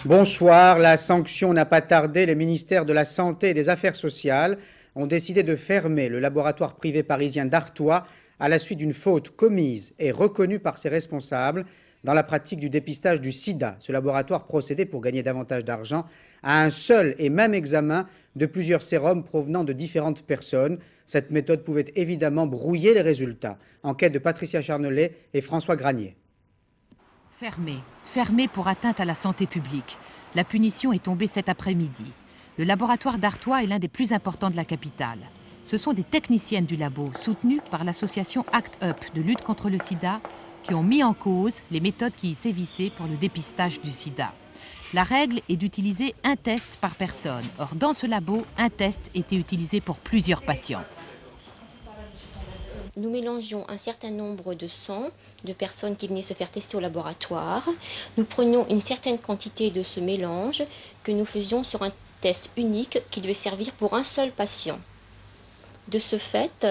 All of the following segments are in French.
Bonsoir. La sanction n'a pas tardé. Les ministères de la Santé et des Affaires sociales ont décidé de fermer le laboratoire privé parisien d'Artois à la suite d'une faute commise et reconnue par ses responsables dans la pratique du dépistage du sida. Ce laboratoire procédait pour gagner davantage d'argent à un seul et même examen de plusieurs sérums provenant de différentes personnes. Cette méthode pouvait évidemment brouiller les résultats. Enquête de Patricia Charnelet et François Granier. Fermé pour atteinte à la santé publique. La punition est tombée cet après-midi. Le laboratoire d'Artois est l'un des plus importants de la capitale. Ce sont des techniciennes du labo, soutenues par l'association ACT UP de lutte contre le sida, qui ont mis en cause les méthodes qui y sévissaient pour le dépistage du sida. La règle est d'utiliser un test par personne. Or, dans ce labo, un test était utilisé pour plusieurs patients. Nous mélangions un certain nombre de sang de personnes qui venaient se faire tester au laboratoire. Nous prenions une certaine quantité de ce mélange que nous faisions sur un test unique qui devait servir pour un seul patient. De ce fait,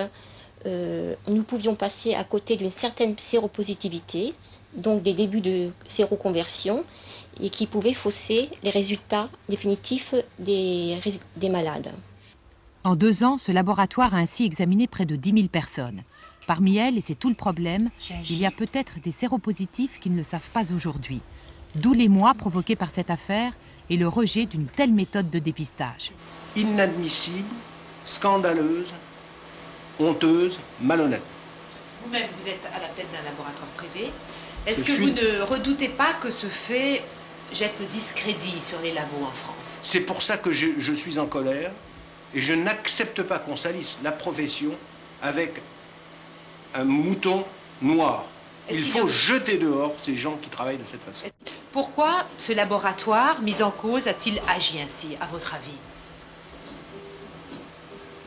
nous pouvions passer à côté d'une certaine séropositivité, donc des débuts de séroconversion, et qui pouvaient fausser les résultats définitifs des malades. En 2 ans, ce laboratoire a ainsi examiné près de 10 000 personnes. Parmi elles, et c'est tout le problème, il y a peut-être des séropositifs qui ne le savent pas aujourd'hui. D'où l'émoi provoqué par cette affaire et le rejet d'une telle méthode de dépistage. Inadmissible, scandaleuse, honteuse, malhonnête. Vous-même, vous êtes à la tête d'un laboratoire privé. Est-ce que vous ne redoutez pas que ce fait jette le discrédit sur les labos en France? C'est pour ça que je suis en colère et je n'accepte pas qu'on salisse la profession avec un mouton noir. Il faut jeter dehors ces gens qui travaillent de cette façon. Pourquoi ce laboratoire mis en cause a-t-il agi ainsi, à votre avis?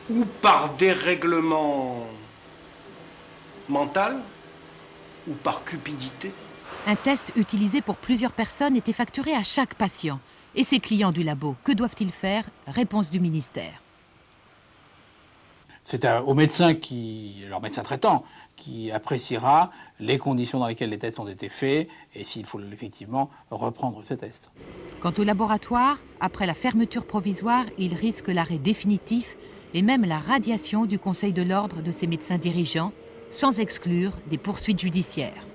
Ou par dérèglement mental, ou par cupidité. Un test utilisé pour plusieurs personnes était facturé à chaque patient. Et ces clients du labo, que doivent-ils faire? Réponse du ministère. C'est au médecin leur médecin traitant, qui appréciera les conditions dans lesquelles les tests ont été faits et s'il faut effectivement reprendre ces tests. Quant au laboratoire, après la fermeture provisoire, il risque l'arrêt définitif et même la radiation du Conseil de l'ordre de ses médecins dirigeants, sans exclure des poursuites judiciaires.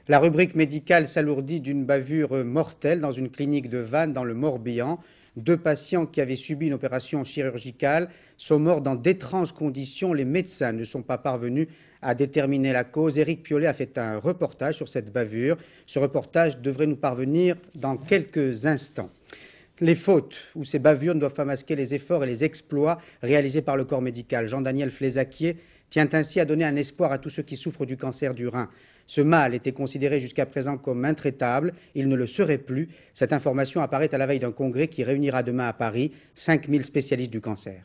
La rubrique médicale s'alourdit d'une bavure mortelle dans une clinique de Vannes dans le Morbihan. 2 patients qui avaient subi une opération chirurgicale sont morts dans d'étranges conditions. Les médecins ne sont pas parvenus à déterminer la cause. Éric Piolet a fait un reportage sur cette bavure. Ce reportage devrait nous parvenir dans quelques instants. Les fautes ou ces bavures ne doivent pas masquer les efforts et les exploits réalisés par le corps médical. Jean-Daniel Flézaquier tient ainsi à donner un espoir à tous ceux qui souffrent du cancer du rein. Ce mal était considéré jusqu'à présent comme intraitable, il ne le serait plus. Cette information apparaît à la veille d'un congrès qui réunira demain à Paris 5000 spécialistes du cancer.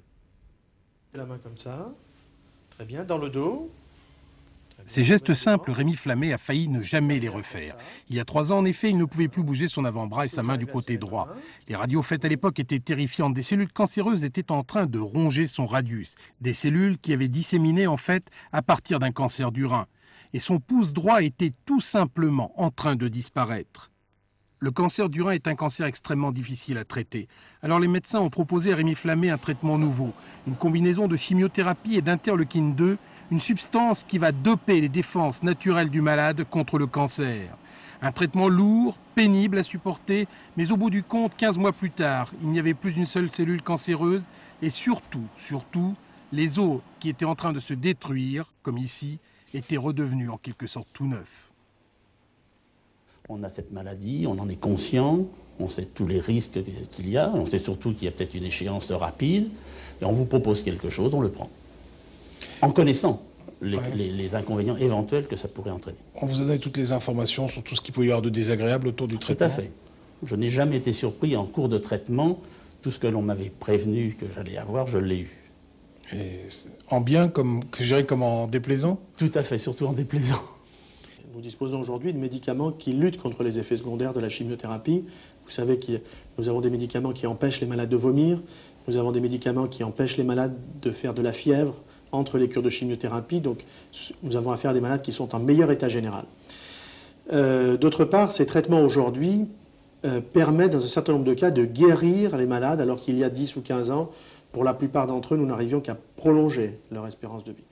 La main comme ça, très bien, dans le dos. Ces gestes simples, Rémi Flamet a failli ne jamais les refaire. Il y a 3 ans, en effet, il ne pouvait plus bouger son avant-bras et sa main du côté droit. Les radios faites à l'époque étaient terrifiantes. Des cellules cancéreuses étaient en train de ronger son radius. Des cellules qui avaient disséminé, en fait, à partir d'un cancer du rein. Et son pouce droit était tout simplement en train de disparaître. Le cancer du rein est un cancer extrêmement difficile à traiter. Alors les médecins ont proposé à Rémi Flamet un traitement nouveau, une combinaison de chimiothérapie et d'interleukine 2, une substance qui va doper les défenses naturelles du malade contre le cancer. Un traitement lourd, pénible à supporter, mais au bout du compte, 15 mois plus tard, il n'y avait plus une seule cellule cancéreuse et surtout, les os qui étaient en train de se détruire, comme ici, étaient redevenus en quelque sorte tout neufs. On a cette maladie, on en est conscient, on sait tous les risques qu'il y a, on sait surtout qu'il y a peut-être une échéance rapide, et on vous propose quelque chose, on le prend. En connaissant les inconvénients éventuels que ça pourrait entraîner. On vous a donné toutes les informations sur tout ce qu'il peut y avoir de désagréable autour du traitement? Tout à fait. Je n'ai jamais été surpris en cours de traitement. Tout ce que l'on m'avait prévenu que j'allais avoir, je l'ai eu. Et en bien, comme en déplaisant? Tout à fait, surtout en déplaisant. Nous disposons aujourd'hui de médicaments qui luttent contre les effets secondaires de la chimiothérapie. Vous savez que nous avons des médicaments qui empêchent les malades de vomir, nous avons des médicaments qui empêchent les malades de faire de la fièvre entre les cures de chimiothérapie, donc nous avons affaire à des malades qui sont en meilleur état général. D'autre part, ces traitements aujourd'hui permet dans un certain nombre de cas de guérir les malades alors qu'il y a 10 ou 15 ans, pour la plupart d'entre eux, nous n'arrivions qu'à prolonger leur espérance de vie.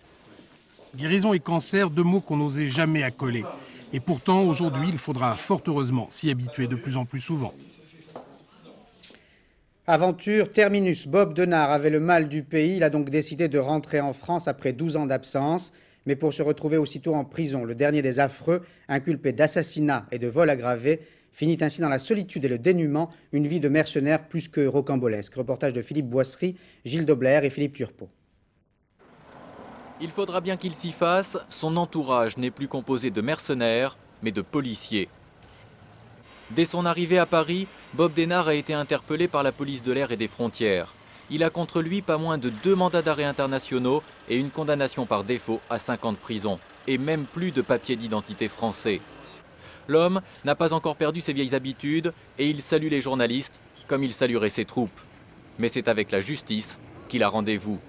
Guérison et cancer, deux mots qu'on n'osait jamais accoler. Et pourtant, aujourd'hui, il faudra fort heureusement s'y habituer de plus en plus souvent. Aventure terminus. Bob Denard avait le mal du pays. Il a donc décidé de rentrer en France après 12 ans d'absence, mais pour se retrouver aussitôt en prison. Le dernier des affreux, inculpé d'assassinat et de vol aggravé, finit ainsi dans la solitude et le dénuement, une vie de mercenaire plus que rocambolesque. Reportage de Philippe Boissry, Gilles Dobler et Philippe Turpot. Il faudra bien qu'il s'y fasse, son entourage n'est plus composé de mercenaires, mais de policiers. Dès son arrivée à Paris, Bob Denard a été interpellé par la police de l'air et des frontières. Il a contre lui pas moins de 2 mandats d'arrêt internationaux et une condamnation par défaut à 5 ans de prison, et même plus de papier d'identité français. L'homme n'a pas encore perdu ses vieilles habitudes et il salue les journalistes comme il saluerait ses troupes. Mais c'est avec la justice qu'il a rendez-vous.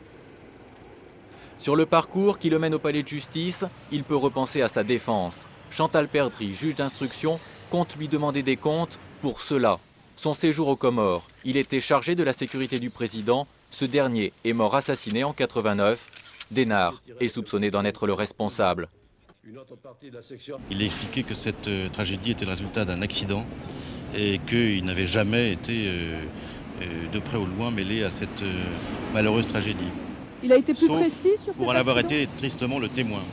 Sur le parcours qui le mène au palais de justice, il peut repenser à sa défense. Chantal Perdry, juge d'instruction, compte lui demander des comptes pour cela. Son séjour aux Comores, il était chargé de la sécurité du président. Ce dernier est mort assassiné en 89. Denard est soupçonné d'en être le responsable. Il a expliqué que cette tragédie était le résultat d'un accident et qu'il n'avait jamais été de près ou de loin mêlé à cette malheureuse tragédie. Il a été plus Sauf précis sur pour en avoir été tristement le témoin.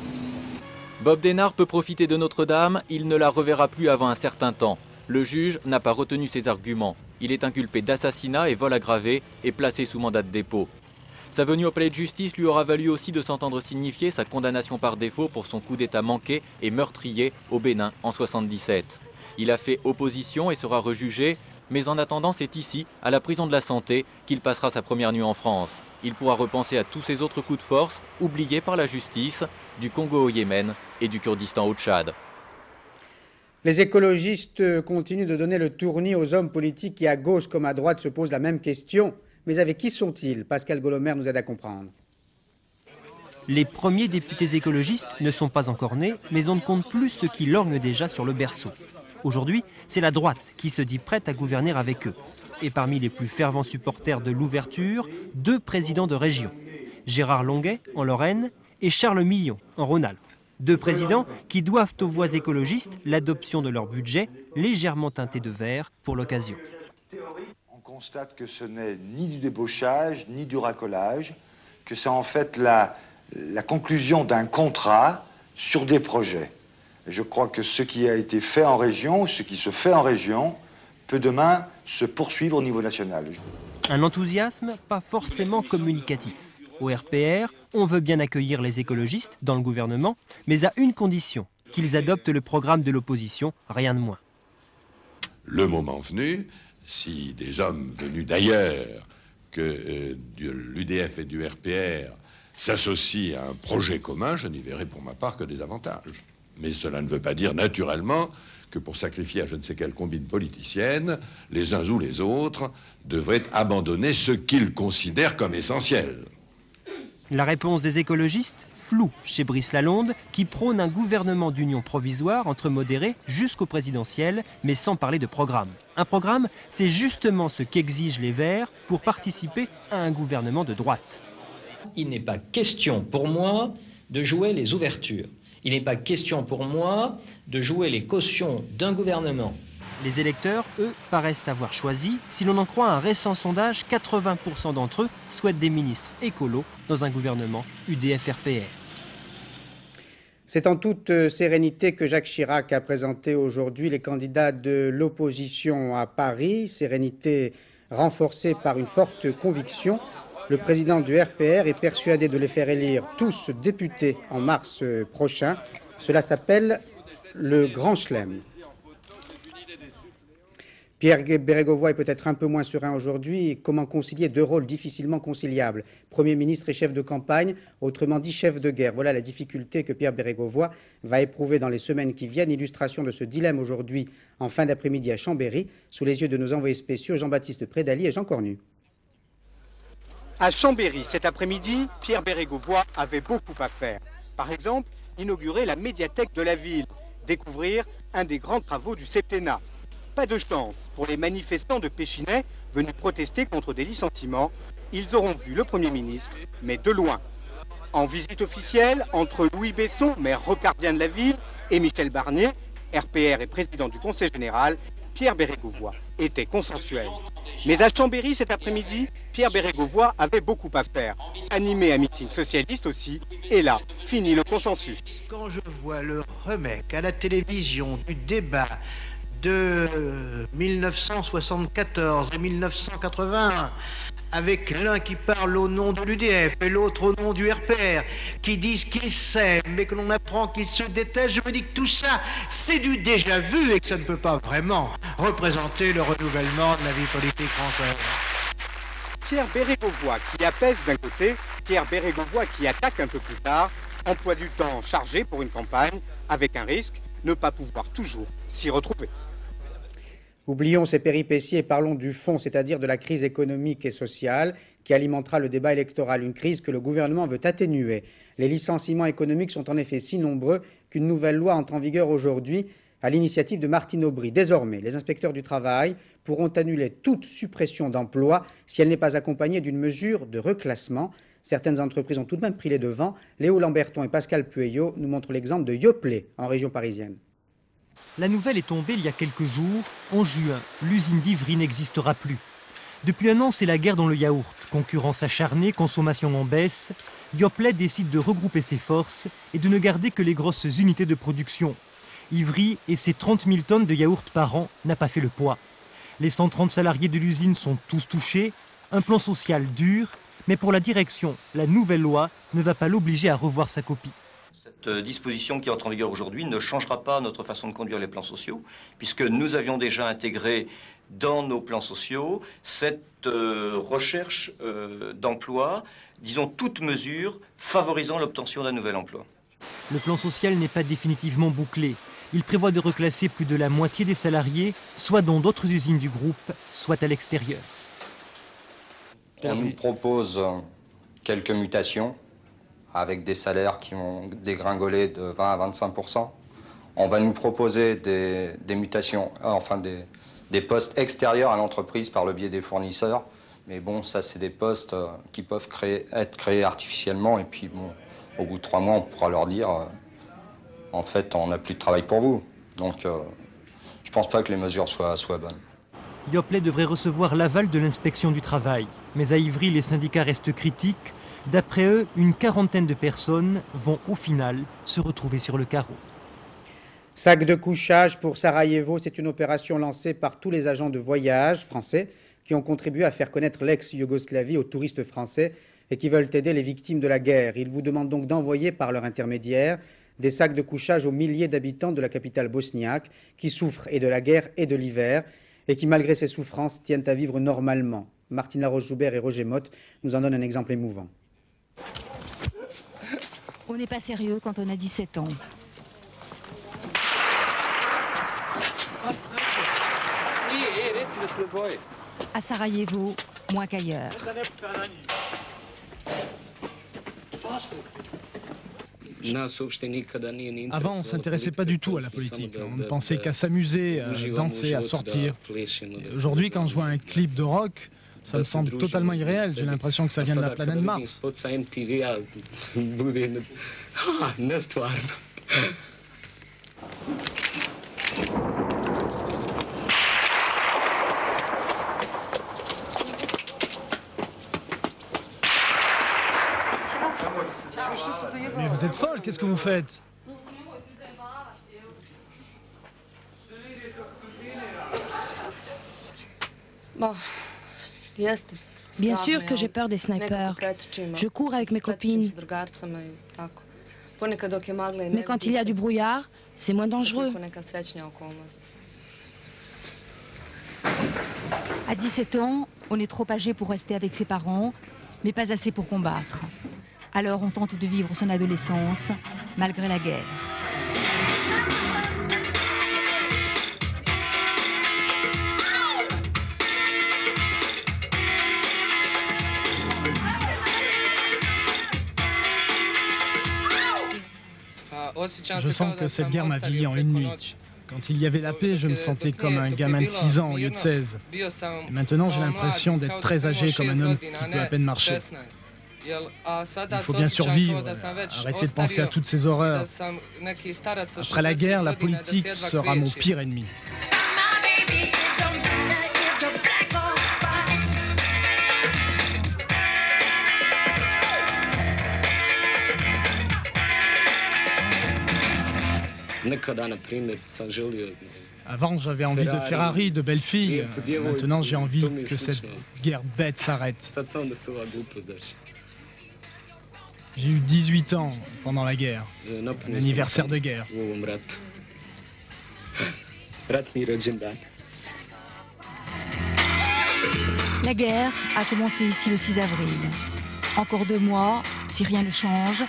Bob Denard peut profiter de Notre-Dame, il ne la reverra plus avant un certain temps. Le juge n'a pas retenu ses arguments. Il est inculpé d'assassinat et vol aggravé et placé sous mandat de dépôt. Sa venue au palais de justice lui aura valu aussi de s'entendre signifier sa condamnation par défaut pour son coup d'état manqué et meurtrier au Bénin en 77. Il a fait opposition et sera rejugé, mais en attendant c'est ici, à la prison de la Santé, qu'il passera sa première nuit en France. Il pourra repenser à tous ses autres coups de force, oubliés par la justice, du Congo au Yémen et du Kurdistan au Tchad. Les écologistes continuent de donner le tournis aux hommes politiques qui, à gauche comme à droite, se posent la même question. Mais avec qui sont-ils? Pascal Golomer nous aide à comprendre. Les premiers députés écologistes ne sont pas encore nés, mais on ne compte plus ceux qui lorgnent déjà sur le berceau. Aujourd'hui, c'est la droite qui se dit prête à gouverner avec eux. Et parmi les plus fervents supporters de l'ouverture, 2 présidents de région. Gérard Longuet, en Lorraine, et Charles Millon, en Rhône-Alpes. 2 présidents qui doivent aux voix écologistes l'adoption de leur budget, légèrement teinté de vert pour l'occasion. On constate que ce n'est ni du débauchage, ni du racolage, que c'est en fait la conclusion d'un contrat sur des projets. Et je crois que ce qui a été fait en région, ce qui se fait en région, peut demain se poursuivre au niveau national. Un enthousiasme pas forcément communicatif. Au RPR, on veut bien accueillir les écologistes dans le gouvernement, mais à une condition, qu'ils adoptent le programme de l'opposition, rien de moins. Le moment venu, si des hommes venus d'ailleurs que de l'UDF et du RPR s'associent à un projet commun, je n'y verrai pour ma part que des avantages. Mais cela ne veut pas dire naturellement que pour sacrifier à je ne sais quelle combine politicienne, les uns ou les autres devraient abandonner ce qu'ils considèrent comme essentiel. La réponse des écologistes, floue chez Brice Lalonde, qui prône un gouvernement d'union provisoire entre modérés jusqu'au présidentiel, mais sans parler de programme. Un programme, c'est justement ce qu'exigent les Verts pour participer à un gouvernement de droite. Il n'est pas question pour moi de jouer les ouvertures. Il n'est pas question pour moi de jouer les cautions d'un gouvernement. Les électeurs, eux, paraissent avoir choisi. Si l'on en croit un récent sondage, 80% d'entre eux souhaitent des ministres écolos dans un gouvernement UDF-RPR. C'est en toute sérénité que Jacques Chirac a présenté aujourd'hui les candidats de l'opposition à Paris. Sérénité renforcée par une forte conviction. Le président du RPR est persuadé de les faire élire tous députés en mars prochain. Cela s'appelle le Grand Chelem. Pierre Bérégovoy est peut-être un peu moins serein aujourd'hui. Comment concilier 2 rôles difficilement conciliables? Premier ministre et chef de campagne, autrement dit chef de guerre. Voilà la difficulté que Pierre Bérégovoy va éprouver dans les semaines qui viennent. Illustration de ce dilemme aujourd'hui en fin d'après-midi à Chambéry, sous les yeux de nos envoyés spéciaux Jean-Baptiste Prédaly et Jean Cornu. À Chambéry, cet après-midi, Pierre Bérégovoy avait beaucoup à faire. Par exemple, inaugurer la médiathèque de la ville, découvrir un des grands travaux du septennat. pas de chance pour les manifestants de Péchiney venus protester contre des licenciements. Ils auront vu le Premier ministre, mais de loin. En visite officielle, entre Louis Besson, maire rocardien de la ville, et Michel Barnier, RPR et président du Conseil général, Pierre Bérégovoy était consensuel. Mais à Chambéry cet après-midi, Pierre Bérégovoy avait beaucoup à faire. Animé un meeting socialiste aussi, et là, fini le consensus. Quand je vois le remake à la télévision du débat de 1974 et 1981, avec l'un qui parle au nom de l'UDF et l'autre au nom du RPR, qui disent qu'ils s'aiment mais que l'on apprend qu'ils se détestent, je me dis que tout ça, c'est du déjà vu et que ça ne peut pas vraiment représenter le renouvellement de la vie politique française. Pierre Bérégovoy qui apaise d'un côté, Pierre Bérégovoy qui attaque un peu plus tard, emploi du temps chargé pour une campagne, avec un risque, ne pas pouvoir toujours s'y retrouver. Oublions ces péripéties et parlons du fond, c'est-à-dire de la crise économique et sociale qui alimentera le débat électoral, une crise que le gouvernement veut atténuer. Les licenciements économiques sont en effet si nombreux qu'une nouvelle loi entre en vigueur aujourd'hui à l'initiative de Martine Aubry. Désormais, les inspecteurs du travail pourront annuler toute suppression d'emplois si elle n'est pas accompagnée d'une mesure de reclassement. Certaines entreprises ont tout de même pris les devants. Léo Lamberton et Pascal Pueyo nous montrent l'exemple de Yoplait en région parisienne. La nouvelle est tombée il y a quelques jours. En juin, l'usine d'Ivry n'existera plus. Depuis un an, c'est la guerre dans le yaourt. Concurrence acharnée, consommation en baisse. Yoplait décide de regrouper ses forces et de ne garder que les grosses unités de production. Ivry et ses 30 000 tonnes de yaourt par an n'a pas fait le poids. Les 130 salariés de l'usine sont tous touchés. Un plan social dur, mais pour la direction, la nouvelle loi ne va pas l'obliger à revoir sa copie. Cette disposition qui entre en vigueur aujourd'hui ne changera pas notre façon de conduire les plans sociaux, puisque nous avions déjà intégré dans nos plans sociaux cette recherche d'emploi, disons toute mesure favorisant l'obtention d'un nouvel emploi. Le plan social n'est pas définitivement bouclé. Il prévoit de reclasser plus de la moitié des salariés, soit dans d'autres usines du groupe, soit à l'extérieur. On nous propose quelques mutations, avec des salaires qui vont dégringoler de 20 à 25%. On va nous proposer des mutations, enfin des postes extérieurs à l'entreprise par le biais des fournisseurs. Mais bon, ça c'est des postes qui peuvent être créés artificiellement. Et puis bon, au bout de 3 mois, on pourra leur dire, en fait, on n'a plus de travail pour vous. Donc, je pense pas que les mesures soient bonnes. Yoplait devrait recevoir l'aval de l'inspection du travail. Mais à Ivry, les syndicats restent critiques. D'après eux, une quarantaine de personnes vont au final se retrouver sur le carreau. Sac de couchage pour Sarajevo, c'est une opération lancée par tous les agents de voyage français qui ont contribué à faire connaître l'ex-Yougoslavie aux touristes français et qui veulent aider les victimes de la guerre. Ils vous demandent donc d'envoyer par leur intermédiaire des sacs de couchage aux milliers d'habitants de la capitale bosniaque qui souffrent et de la guerre et de l'hiver et qui, malgré ces souffrances, tiennent à vivre normalement. Martina Roche-Joubert et Roger Motte nous en donnent un exemple émouvant. On n'est pas sérieux quand on a 17 ans. À Sarajevo, moins qu'ailleurs. Avant, on ne s'intéressait pas du tout à la politique. On ne pensait qu'à s'amuser, à danser, à sortir. Aujourd'hui, quand je vois un clip de rock, ça me semble totalement irréel. J'ai l'impression que ça vient de la planète Mars. Mais vous êtes folle, qu'est-ce que vous faites? Bien sûr que j'ai peur des snipers. Je cours avec mes copines. Mais quand il y a du brouillard, c'est moins dangereux. À 17 ans, on est trop âgé pour rester avec ses parents, mais pas assez pour combattre. Alors on tente de vivre son adolescence, malgré la guerre. Je sens que cette guerre m'a vieilli en une nuit. Quand il y avait la paix, je me sentais comme un gamin de 6 ans au lieu de 16. Et maintenant, j'ai l'impression d'être très âgé comme un homme qui peut à peine marcher. Il faut bien survivre, arrêter de penser à toutes ces horreurs. Après la guerre, la politique sera mon pire ennemi. Avant, j'avais envie de Ferrari, de belles filles. Maintenant, j'ai envie que cette guerre bête s'arrête. J'ai eu 18 ans pendant la guerre, un anniversaire de guerre. La guerre a commencé ici le 6 avril. Encore 2 mois, si rien ne change,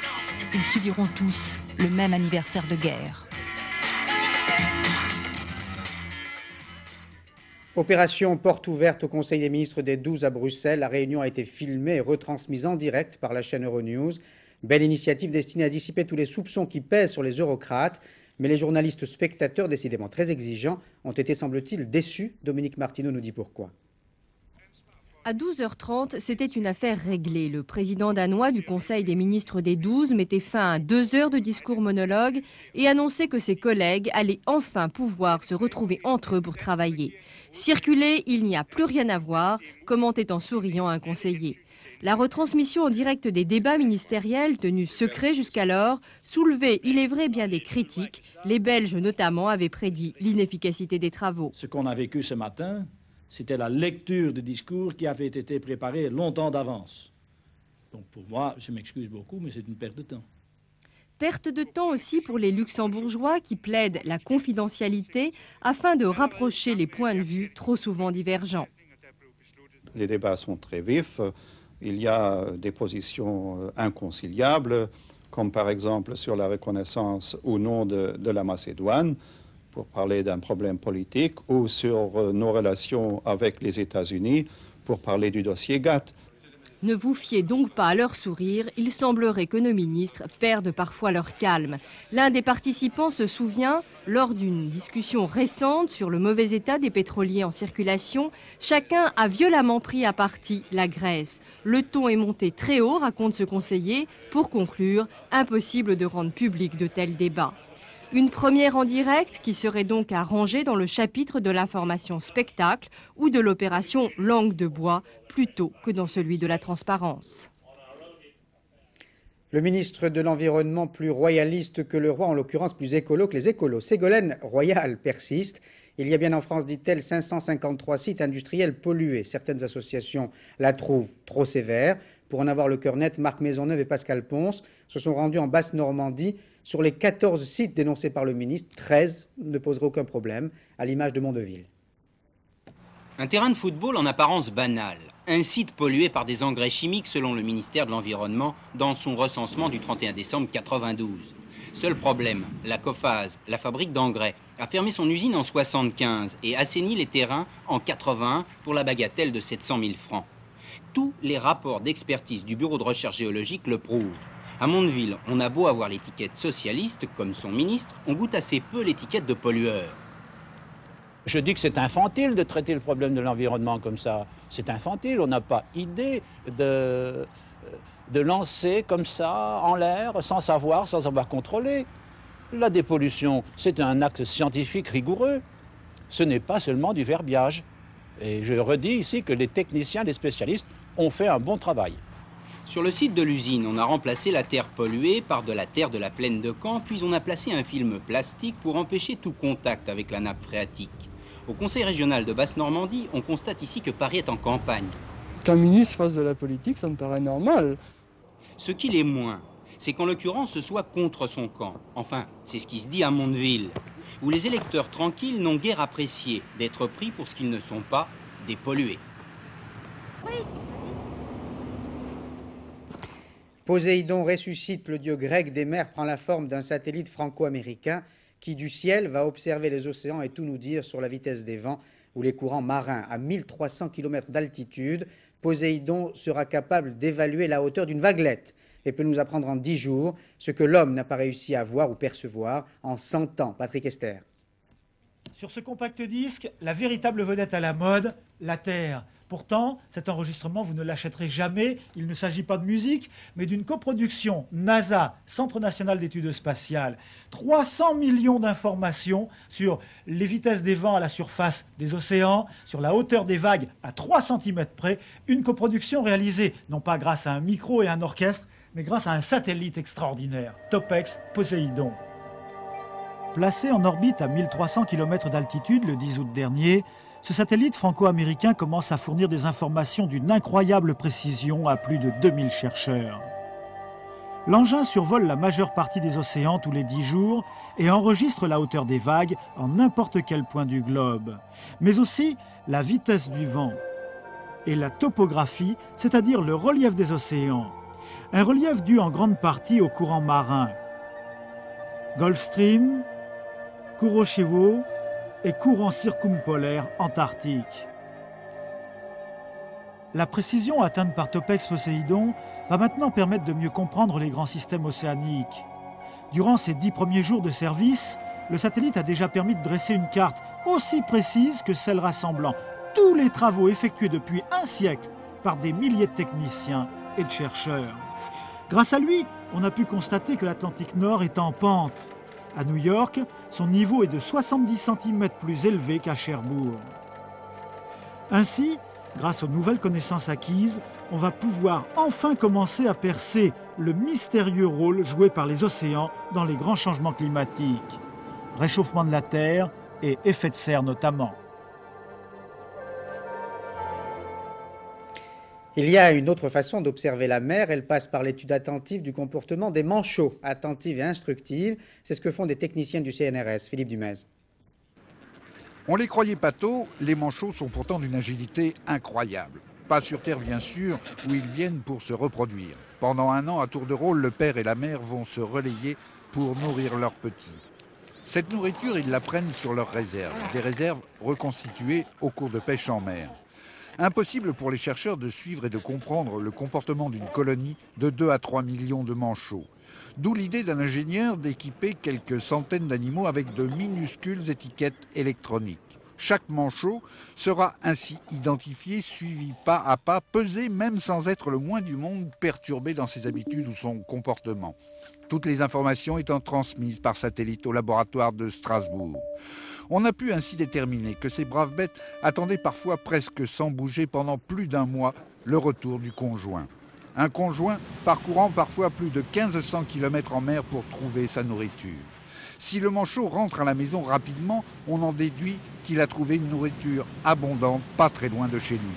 ils subiront tous le même anniversaire de guerre. Opération porte ouverte au Conseil des ministres des 12 à Bruxelles. La réunion a été filmée et retransmise en direct par la chaîne Euronews. Belle initiative destinée à dissiper tous les soupçons qui pèsent sur les eurocrates. Mais les journalistes spectateurs, décidément très exigeants, ont été, semble-t-il, déçus. Dominique Martineau nous dit pourquoi. À 12h30, c'était une affaire réglée. Le président danois du Conseil des ministres des 12 mettait fin à 2 heures de discours monologue et annonçait que ses collègues allaient enfin pouvoir se retrouver entre eux pour travailler. Circuler, il n'y a plus rien à voir, commentait en souriant un conseiller. La retransmission en direct des débats ministériels, tenus secrets jusqu'alors, soulevait, il est vrai, bien des critiques. Les Belges notamment avaient prédit l'inefficacité des travaux. Ce qu'on a vécu ce matin, c'était la lecture de discours qui avait été préparé longtemps d'avance. Donc pour moi, je m'excuse beaucoup, mais c'est une perte de temps. Perte de temps aussi pour les luxembourgeois qui plaident la confidentialité afin de rapprocher les points de vue trop souvent divergents. Les débats sont très vifs. Il y a des positions inconciliables, comme par exemple sur la reconnaissance ou non de la Macédoine, pour parler d'un problème politique, ou sur nos relations avec les États-Unis, pour parler du dossier GATT. Ne vous fiez donc pas à leur sourire, il semblerait que nos ministres perdent parfois leur calme. L'un des participants se souvient, lors d'une discussion récente sur le mauvais état des pétroliers en circulation, chacun a violemment pris à partie la Grèce. Le ton est monté très haut, raconte ce conseiller. Pour conclure, impossible de rendre public de tels débats. Une première en direct qui serait donc à ranger dans le chapitre de l'information spectacle ou de l'opération langue de bois plutôt que dans celui de la transparence. Le ministre de l'Environnement, plus royaliste que le roi, en l'occurrence plus écolo que les écolos. Ségolène Royal persiste. Il y a bien en France, dit-elle, 553 sites industriels pollués. Certaines associations la trouvent trop sévère. Pour en avoir le cœur net, Marc Maisonneuve et Pascal Ponce se sont rendus en Basse-Normandie. Sur les 14 sites dénoncés par le ministre, 13 ne poseraient aucun problème, à l'image de Mondeville. Un terrain de football en apparence banal. Un site pollué par des engrais chimiques selon le ministère de l'Environnement dans son recensement du 31 décembre 92. Seul problème, la Cophase, la fabrique d'engrais, a fermé son usine en 75 et assaini les terrains en 81 pour la bagatelle de 700 000 francs. Tous les rapports d'expertise du Bureau de recherche géologique le prouvent. À Mondeville, on a beau avoir l'étiquette socialiste, comme son ministre, on goûte assez peu l'étiquette de pollueur. Je dis que c'est infantile de traiter le problème de l'environnement comme ça. C'est infantile, on n'a pas idée de lancer comme ça en l'air, sans savoir, sans avoir contrôlé. La dépollution, c'est un acte scientifique rigoureux. Ce n'est pas seulement du verbiage. Et je redis ici que les techniciens, les spécialistes ont fait un bon travail. Sur le site de l'usine, on a remplacé la terre polluée par de la terre de la plaine de Caen, puis on a placé un film plastique pour empêcher tout contact avec la nappe phréatique. Au Conseil régional de Basse-Normandie, on constate ici que Paris est en campagne. Qu'un ministre fasse de la politique, ça me paraît normal. Ce qu'il est moins, c'est qu'en l'occurrence, ce soit contre son camp. Enfin, c'est ce qui se dit à Mondeville, où les électeurs tranquilles n'ont guère apprécié d'être pris pour ce qu'ils ne sont pas, des pollués. Oui. Poséidon ressuscite, le dieu grec des mers prend la forme d'un satellite franco-américain qui du ciel va observer les océans et tout nous dire sur la vitesse des vents ou les courants marins. À 1300 km d'altitude, Poséidon sera capable d'évaluer la hauteur d'une vaguelette et peut nous apprendre en 10 jours ce que l'homme n'a pas réussi à voir ou percevoir en 100 ans. Patrick Esther. Sur ce compact disque, la véritable vedette à la mode, la Terre. Pourtant, cet enregistrement, vous ne l'achèterez jamais. Il ne s'agit pas de musique, mais d'une coproduction NASA, Centre national d'études spatiales. 300 millions d'informations sur les vitesses des vents à la surface des océans, sur la hauteur des vagues à 3 cm près. Une coproduction réalisée non pas grâce à un micro et un orchestre, mais grâce à un satellite extraordinaire, Topex Poséidon. Placé en orbite à 1300 km d'altitude le 10 août dernier, ce satellite franco-américain commence à fournir des informations d'une incroyable précision à plus de 2000 chercheurs. L'engin survole la majeure partie des océans tous les 10 jours et enregistre la hauteur des vagues en n'importe quel point du globe, mais aussi la vitesse du vent et la topographie, c'est-à-dire le relief des océans. Un relief dû en grande partie aux courants marins. Gulf Stream, Kuroshio et courant circumpolaire antarctique. La précision atteinte par Topex Poséidon va maintenant permettre de mieux comprendre les grands systèmes océaniques. Durant ses 10 premiers jours de service, le satellite a déjà permis de dresser une carte aussi précise que celle rassemblant tous les travaux effectués depuis un siècle par des milliers de techniciens et de chercheurs. Grâce à lui, on a pu constater que l'Atlantique Nord est en pente. À New York, son niveau est de 70 cm plus élevé qu'à Cherbourg. Ainsi, grâce aux nouvelles connaissances acquises, on va pouvoir enfin commencer à percer le mystérieux rôle joué par les océans dans les grands changements climatiques, réchauffement de la Terre et effet de serre notamment. Il y a une autre façon d'observer la mer, elle passe par l'étude attentive du comportement des manchots, attentive et instructive. C'est ce que font des techniciens du CNRS. Philippe Dumez. On les croyait patos, les manchots sont pourtant d'une agilité incroyable. Pas sur Terre bien sûr, où ils viennent pour se reproduire. Pendant un an, à tour de rôle, le père et la mère vont se relayer pour nourrir leurs petits. Cette nourriture, ils la prennent sur leurs réserves, des réserves reconstituées au cours de pêche en mer. Impossible pour les chercheurs de suivre et de comprendre le comportement d'une colonie de 2 à 3 millions de manchots. D'où l'idée d'un ingénieur d'équiper quelques centaines d'animaux avec de minuscules étiquettes électroniques. Chaque manchot sera ainsi identifié, suivi pas à pas, pesé même sans être le moins du monde perturbé dans ses habitudes ou son comportement. Toutes les informations étant transmises par satellite au laboratoire de Strasbourg. On a pu ainsi déterminer que ces braves bêtes attendaient parfois presque sans bouger pendant plus d'un mois le retour du conjoint. Un conjoint parcourant parfois plus de 1500 km en mer pour trouver sa nourriture. Si le manchot rentre à la maison rapidement, on en déduit qu'il a trouvé une nourriture abondante pas très loin de chez lui.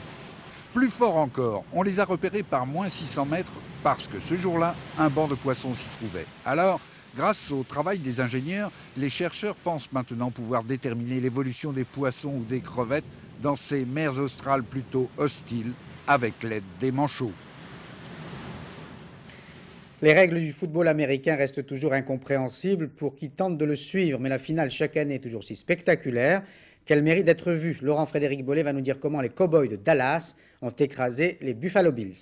Plus fort encore, on les a repérés par moins 600 mètres parce que ce jour-là, un banc de poissons s'y trouvait. Alors, grâce au travail des ingénieurs, les chercheurs pensent maintenant pouvoir déterminer l'évolution des poissons ou des crevettes dans ces mers australes plutôt hostiles avec l'aide des manchots. Les règles du football américain restent toujours incompréhensibles pour qui tente de le suivre, mais la finale chaque année est toujours si spectaculaire qu'elle mérite d'être vue. Laurent-Frédéric Bollet va nous dire comment les Cowboys de Dallas ont écrasé les Buffalo Bills.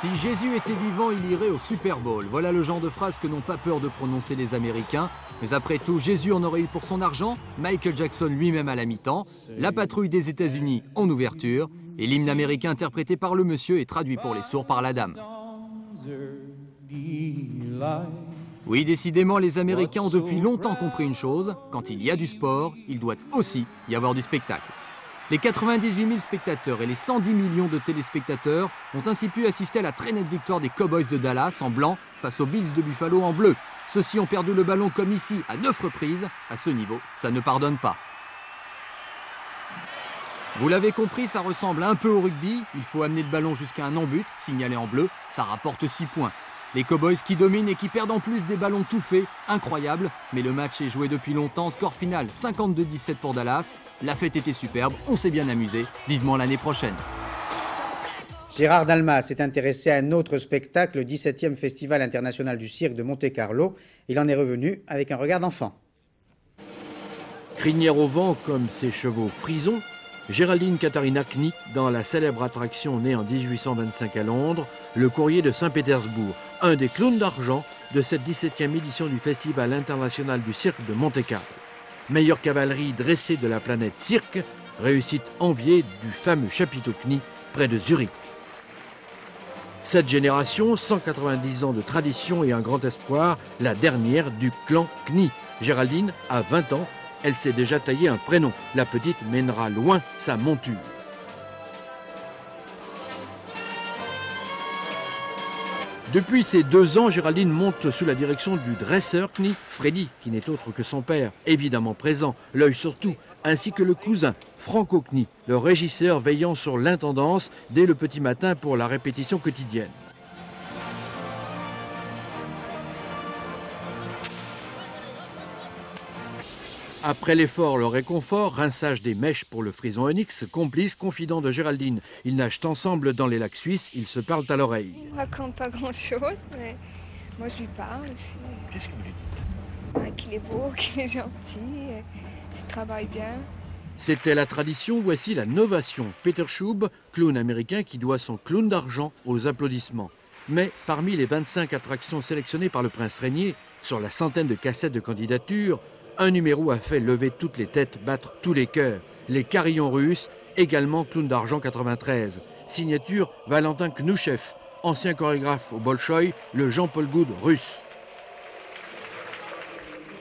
Si Jésus était vivant, il irait au Super Bowl. Voilà le genre de phrase que n'ont pas peur de prononcer les Américains. Mais après tout, Jésus en aurait eu pour son argent, Michael Jackson lui-même à la mi-temps, la patrouille des États-Unis en ouverture, et l'hymne américain interprété par le monsieur et traduit pour les sourds par la dame. Oui, décidément, les Américains ont depuis longtemps compris une chose, quand il y a du sport, il doit aussi y avoir du spectacle. Les 98 000 spectateurs et les 110 millions de téléspectateurs ont ainsi pu assister à la très nette victoire des Cowboys de Dallas en blanc face aux Bills de Buffalo en bleu. Ceux-ci ont perdu le ballon comme ici à 9 reprises. À ce niveau, ça ne pardonne pas. Vous l'avez compris, ça ressemble un peu au rugby. Il faut amener le ballon jusqu'à un non-but, signalé en bleu, ça rapporte 6 points. Les Cowboys qui dominent et qui perdent en plus des ballons tout faits, incroyable. Mais le match est joué depuis longtemps, score final 52-17 pour Dallas. La fête était superbe, on s'est bien amusé. Vivement l'année prochaine. Gérard Dalmas s'est intéressé à un autre spectacle, le 17e Festival international du cirque de Monte-Carlo. Il en est revenu avec un regard d'enfant. Crinière au vent comme ces chevaux frisons, Géraldine Katharina Knie dans la célèbre attraction née en 1825 à Londres, le Courrier de Saint-Pétersbourg, un des clowns d'argent de cette 17e édition du Festival international du cirque de Monte-Carlo. Meilleure cavalerie dressée de la planète cirque, réussite enviée du fameux chapiteau Knie près de Zurich. Cette génération, 190 ans de tradition et un grand espoir, la dernière du clan Knie. Géraldine a 20 ans, elle s'est déjà taillé un prénom. La petite mènera loin sa monture. Depuis ses 2 ans, Géraldine monte sous la direction du dresseur Knie, Freddy, qui n'est autre que son père, évidemment présent, l'œil sur tout, ainsi que le cousin, Franco Knie, le régisseur veillant sur l'intendance dès le petit matin pour la répétition quotidienne. Après l'effort, le réconfort, rinçage des mèches pour le frison onyx, complice, confident de Géraldine. Ils nagent ensemble dans les lacs suisses, ils se parlent à l'oreille. Il ne raconte pas grand-chose, mais moi je lui parle. Qu'est-ce que vous lui dites? Qu'il est beau, qu'il est gentil, qu'il travaille bien. C'était la tradition, voici la novation. Peter Schub, clown américain qui doit son clown d'argent aux applaudissements. Mais parmi les 25 attractions sélectionnées par le prince Régnier, sur la centaine de cassettes de candidature, un numéro a fait lever toutes les têtes, battre tous les cœurs. Les Carillons russes, également clown d'argent 93. Signature Valentin Knouchev, ancien chorégraphe au Bolchoï, le Jean-Paul Goude russe.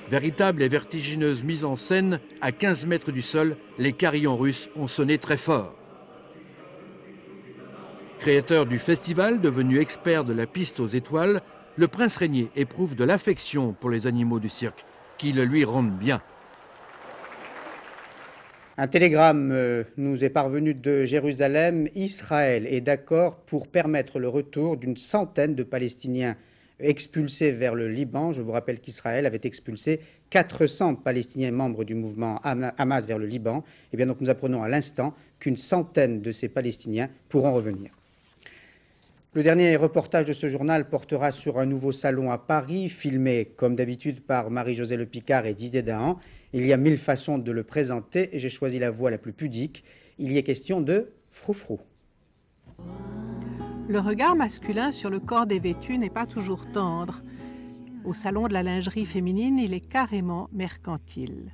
Véritable et vertigineuse mise en scène, à 15 mètres du sol, les Carillons russes ont sonné très fort. Créateur du festival, devenu expert de la piste aux étoiles, le prince Régnier éprouve de l'affection pour les animaux du cirque, qui le lui rendent bien. Un télégramme nous est parvenu de Jérusalem. Israël est d'accord pour permettre le retour d'une centaine de Palestiniens expulsés vers le Liban. Je vous rappelle qu'Israël avait expulsé 400 Palestiniens membres du mouvement Hamas vers le Liban. Et bien donc nous apprenons à l'instant qu'une centaine de ces Palestiniens pourront revenir. Le dernier reportage de ce journal portera sur un nouveau salon à Paris, filmé comme d'habitude par Marie-Josée Le Picard et Didier Dahan. Il y a 1000 façons de le présenter et j'ai choisi la voie la plus pudique. Il y est question de froufrou. Le regard masculin sur le corps des vêtus n'est pas toujours tendre. Au salon de la lingerie féminine, il est carrément mercantile.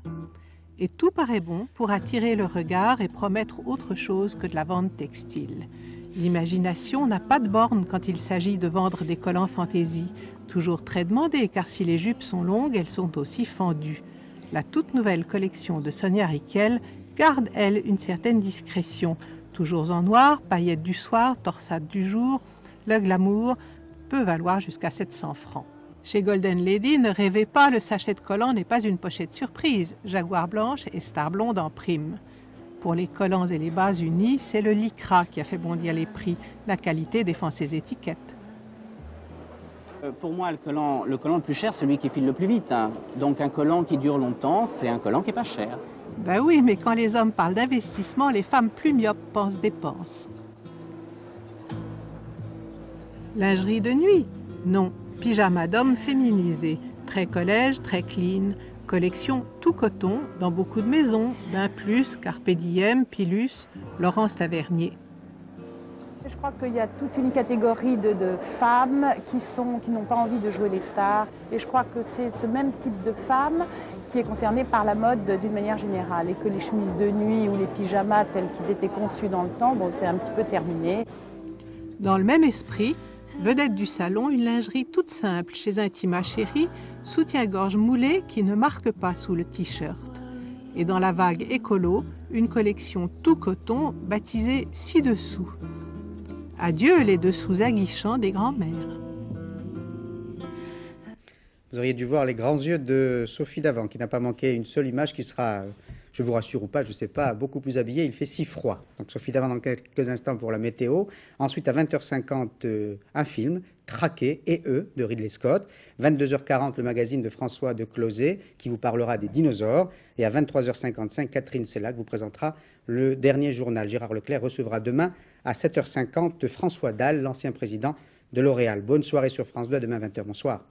Et tout paraît bon pour attirer le regard et promettre autre chose que de la vente textile. L'imagination n'a pas de borne quand il s'agit de vendre des collants fantaisie, toujours très demandés car si les jupes sont longues, elles sont aussi fendues. La toute nouvelle collection de Sonia Rykiel garde, elle, une certaine discrétion. Toujours en noir, paillettes du soir, torsade du jour, le glamour peut valoir jusqu'à 700 francs. Chez Golden Lady, ne rêvez pas, le sachet de collants n'est pas une pochette surprise. Jaguar blanche et star blonde en prime. Pour les collants et les bas unis, c'est le lycra qui a fait bondir les prix. La qualité défend ses étiquettes. Pour moi, le collant le plus cher, c'est celui qui file le plus vite. Donc un collant qui dure longtemps, c'est un collant qui n'est pas cher. Ben oui, mais quand les hommes parlent d'investissement, les femmes plus myopes pensent dépenses. Lingerie de nuit? Non. Pyjama d'homme féminisé. Très collège, très clean. Collection tout coton dans beaucoup de maisons, Bain Plus, Carpe Diem, Pilus, Laurence Tavernier. Je crois qu'il y a toute une catégorie de femmes qui n'ont pas envie de jouer les stars. Et je crois que c'est ce même type de femmes qui est concerné par la mode d'une manière générale. Et que les chemises de nuit ou les pyjamas tels qu'ils étaient conçus dans le temps, bon, c'est un petit peu terminé. Dans le même esprit, vedette du salon, une lingerie toute simple chez Intima Chérie, soutien-gorge moulé qui ne marque pas sous le t-shirt. Et dans la vague écolo, une collection tout coton baptisée ci-dessous. Adieu les dessous aguichants des grands-mères. Vous auriez dû voir les grands yeux de Sophie Davant, qui n'a pas manqué une seule image, qui sera, je vous rassure ou pas, je ne sais pas, beaucoup plus habillée. Il fait si froid. Donc Sophie Davant dans quelques instants pour la météo. Ensuite à 20h50, un film, Traqué et eux de Ridley Scott. 22h40, le magazine de François de Closet qui vous parlera des dinosaures. Et à 23h55, Catherine Sellac vous présentera le dernier journal. Gérard Leclerc recevra demain à 7h50 François Dalle, l'ancien président de L'Oréal. Bonne soirée sur France 2, à demain 20h. Bonsoir.